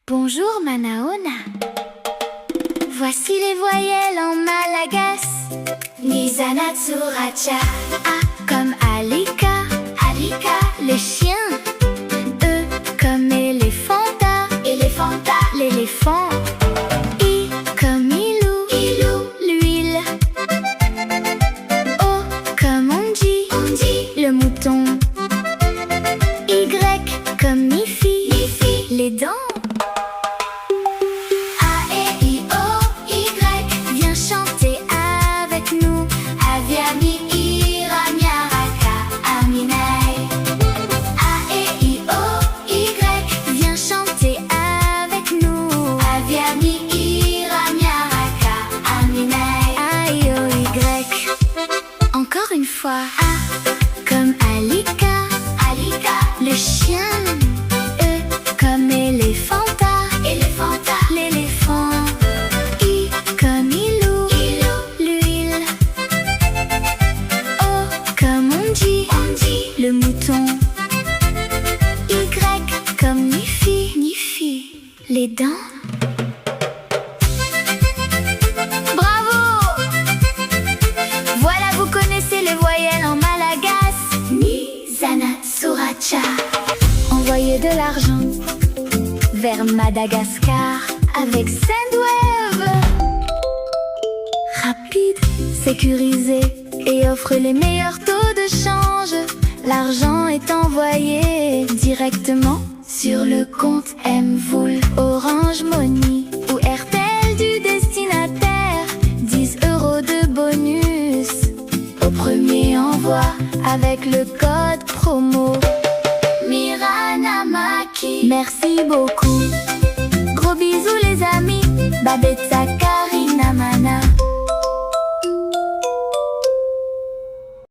Bonjour Manaona. Voici les voyelles en malagasy. Nizana Tsuracha. A comme Alika. Alika. Le chien. E comme éléphanta. Éléphanta. L'éléphant. I comme Ilou. Ilou. L'huile. O comme Onji. Onji. Le mouton. Y comme Mifi. Mifi. Les dents. Encore une fois. A comme Alika. Alika. Le chien. E comme éléphanta. Éléphanta. L'éléphant. I comme Ilou. Ilou. L'huile. O comme Onji. Onji. Le mouton. Y comme Nifi. Nifi. Les dents. Envoyer de l'argent vers Madagascar avec Sendwave. Rapide, sécurisé et offre les meilleurs taux de change. L'argent est envoyé directement sur le compte Mvoul, Orange Money ou RTL du destinataire. 10 € de bonus au premier envoi avec le code promo Miranamaki. Merci beaucoup. Gros bisous les amis. Babetsak.